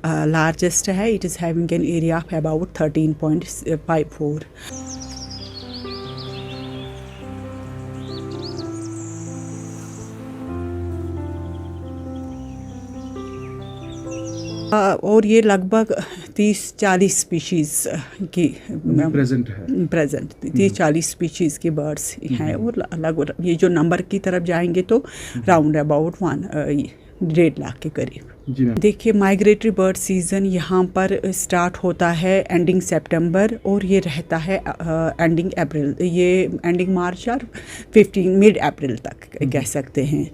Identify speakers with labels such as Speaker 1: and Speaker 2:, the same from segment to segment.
Speaker 1: Largest है. It is having an area of about 13.54. और ये लगभग 30-40 स्पीशीज़ की प्रेजेंट 30-40 स्पीशीज़ की बर्ड्स हैं. और अलग ये जो नंबर की तरफ जाएंगे तो राउंड अबाउट 1.5 लाख के करीब. देखिए, माइग्रेटरी बर्ड सीज़न यहाँ पर स्टार्ट होता है एंडिंग सितंबर और ये रहता है एंडिंग अप्रैल. ये एंडिंग मार्च और 15 मिड अप्रैल तक कह सकते हैं.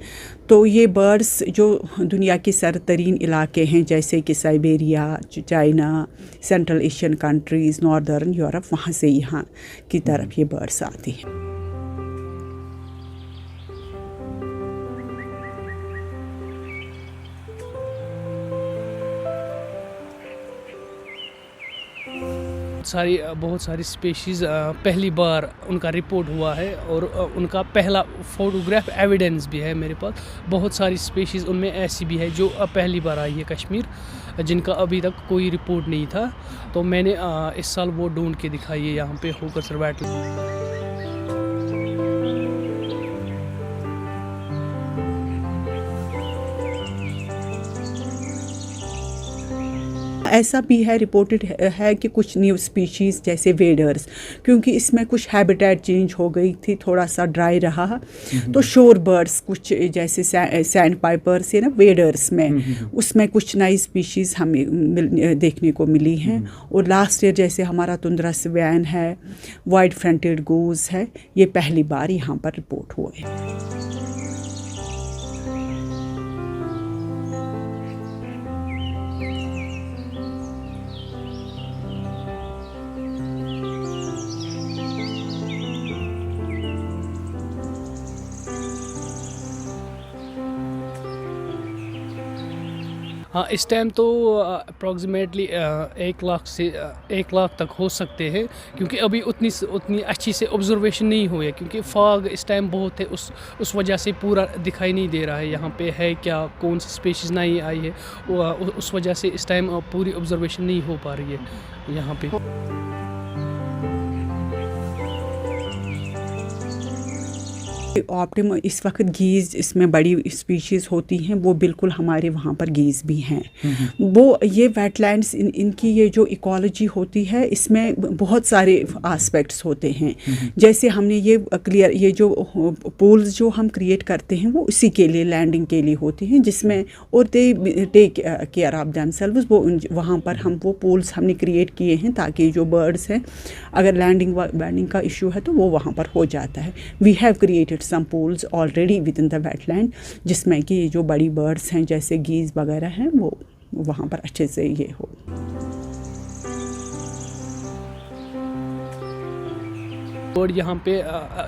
Speaker 1: तो ये बर्ड्स जो दुनिया के सरतरीन इलाके हैं जैसे कि Siberia, China, central Asian countries, northern Europe, वहाँ से यहाँ की तरफ ये बर्ड्स आती हैं.
Speaker 2: बहुत सारी स्पीशीज़ पहली बार उनका रिपोर्ट हुआ है और उनका पहला फोटोग्राफ एविडेंस भी है मेरे पास. बहुत सारी स्पीशीज़ उनमें ऐसी भी है जो पहली बार आई है कश्मीर, जिनका अभी तक कोई रिपोर्ट नहीं था. तो मैंने इस साल वो ढूंढ के दिखाई है यहाँ पे होकर वेटलैंड.
Speaker 1: ऐसा भी है, रिपोर्टेड है कि कुछ न्यू स्पीशीज़ जैसे वेडर्स, क्योंकि इसमें कुछ हैबिटेट चेंज हो गई थी, थोड़ा सा ड्राई रहा, तो शोर बर्ड्स कुछ जैसे सैंड पाइपर्स है ना वेडर्स में, उसमें कुछ नई स्पीशीज़ हमें देखने को मिली हैं. और लास्ट ईयर जैसे हमारा तुंद्रा स्वेन है, वाइट फ्रंटेड गूज है, ये पहली बार यहाँ पर रिपोर्ट हुए.
Speaker 2: हाँ, इस टाइम तो अप्रॉक्सीमेटली 1 लाख से 1 लाख तक हो सकते हैं, क्योंकि अभी उतनी अच्छी से ऑब्जर्वेशन नहीं हुई है, क्योंकि फॉग इस टाइम बहुत है. उस वजह से पूरा दिखाई नहीं दे रहा है यहाँ पे है क्या, कौन सी स्पीशीज़ नई आई है. उस वजह से इस टाइम पूरी ऑब्जर्वेशन नहीं हो पा रही है यहाँ पे.
Speaker 1: ऑप्टिम इस वक्त गीज़ इसमें बड़ी स्पीशीज़ होती हैं, वो बिल्कुल हमारे वहाँ पर गीज़ भी हैं. वो ये वेटलैंड्स इनकी ये जो इकोलॉजी होती है इसमें बहुत सारे आस्पेक्ट्स होते हैं. जैसे हमने ये जो पूल्स जो हम क्रिएट करते हैं वो उसी के लिए, लैंडिंग के लिए होती हैं, जिसमें और they take care of themselves. वो वहाँ पर हम वो पूल्स हमने क्रिएट किए हैं ताकि जो बर्ड्स हैं अगर लैंडिंग का इशू है तो वो वहाँ पर हो जाता है. We have created some pools already within the wetland, जिसमें कि जो बड़ी बर्ड्स हैं जैसे गीज़ वगैरह हैं वो वहाँ पर अच्छे से ये हो.
Speaker 2: बर्ड यहाँ पे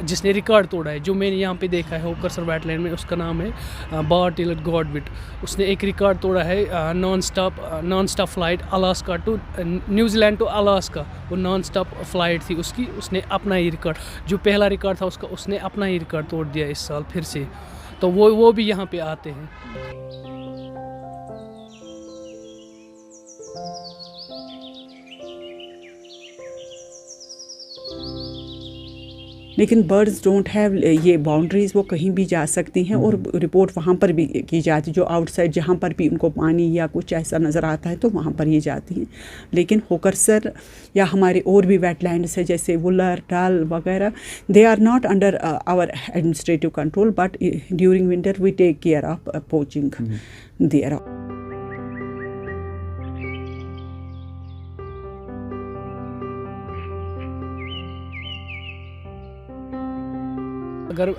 Speaker 2: जिसने रिकॉर्ड तोड़ा है, जो मैंने यहाँ पे देखा है होकर वेटलैंड में, उसका नाम है बार टेलर गॉडविट. उसने एक रिकॉर्ड तोड़ा है non stop flight Alaska to New Zealand to Alaska. वो नॉन स्टॉप फ्लाइट थी उसकी. उसने अपना ही रिकॉर्ड, जो पहला रिकॉर्ड था उसका, उसने अपना ही रिकॉर्ड तोड़ दिया इस साल फिर से. तो वो भी यहाँ पे आते हैं.
Speaker 1: लेकिन बर्ड्स डोंट हैव ये बाउंड्रीज़, वो कहीं भी जा सकती हैं और रिपोर्ट वहाँ पर भी की जाती है. जो आउटसाइड जहाँ पर भी उनको पानी या कुछ ऐसा नज़र आता है तो वहाँ पर ये जाती हैं. लेकिन होकरसर या हमारे और भी वेटलैंड्स है जैसे वुलर, डाल वगैरह, they are not under our administrative control, but during winter we take care of poaching there.
Speaker 2: अगर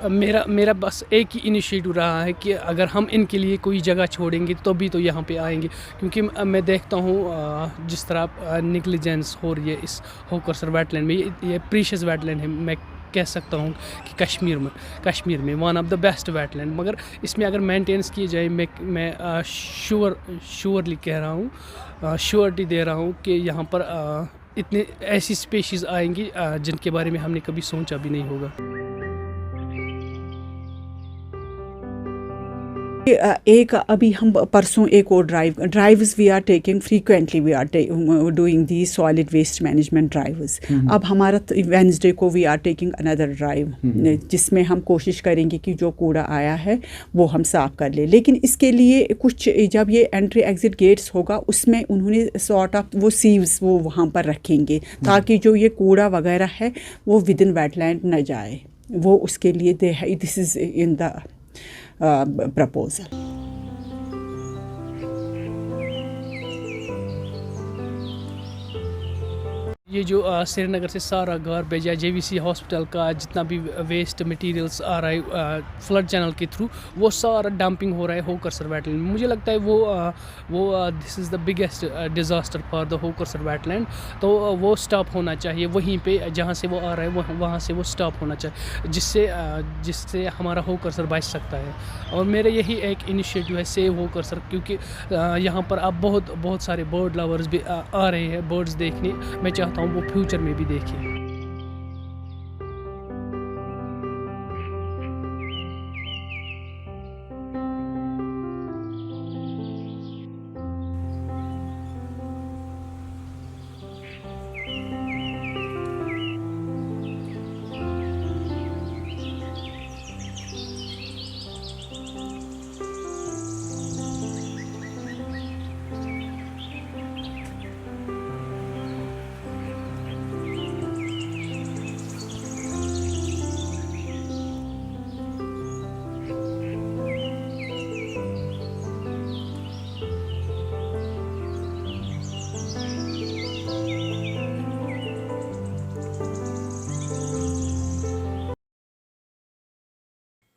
Speaker 2: मेरा बस एक ही इनिशिएटिव रहा है कि अगर हम इनके लिए कोई जगह छोड़ेंगे तभी तो यहाँ पे आएंगे, क्योंकि मैं देखता हूँ जिस तरह निग्लिजेंस हो रही है इस होकरसर वेटलैंड में. ये प्रीशियस वेटलैंड है, मैं कह सकता हूँ कि कश्मीर में one of the best wetland. मगर इसमें अगर मेंटेनेंस किए जाए, मैं श्योरली कह रहा हूँ, श्योरिटी दे रहा हूँ कि यहाँ पर इतने ऐसी स्पीशीज़ आएंगी जिनके बारे में हमने कभी सोचा भी नहीं होगा.
Speaker 1: एक अभी हम परसों एक और drives we are taking frequently, we are doing the solid waste management drives. अब हमारा वेंसडे को we are taking another drive, जिसमें हम कोशिश करेंगे कि जो कूड़ा आया है वो हम साफ़ कर ले। लेकिन इसके लिए कुछ, जब ये एंट्री एग्ज़िट गेट्स होगा उसमें उन्होंने सॉर्ट ऑफ वो सीव्स वो वहाँ पर रखेंगे ताकि जो ये कूड़ा वगैरह है वो विद इन वेटलैंड न जाए। वो उसके लिए this is in the proposal.
Speaker 2: ये जो श्रीनगर से सारा गार्बेज या जेवीसी हॉस्पिटल का जितना भी वेस्ट मटेरियल्स आ रहा है फ्लड चैनल के थ्रू, वो सारा डंपिंग हो रहा है होकरसर वेटलैंड। मुझे लगता है वो this is the biggest disaster for the Hokersar wetland. तो वो स्टॉप होना चाहिए वहीं पे जहाँ से वो आ रहा है, वहाँ से वो स्टॉप होना चाहिए, जिससे हमारा होकरसर बच सकता है। और मेरे यही एक इनिशिएटिव है सेव होकरसर, क्योंकि यहाँ पर अब बहुत सारे बर्ड लवर्स भी आ रहे हैं बर्ड्स देखने। मैं चाहता हूँ वो फ्यूचर में भी देखें।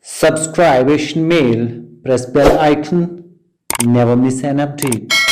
Speaker 3: Subscribe Asian Mail, press bell icon, never miss an update.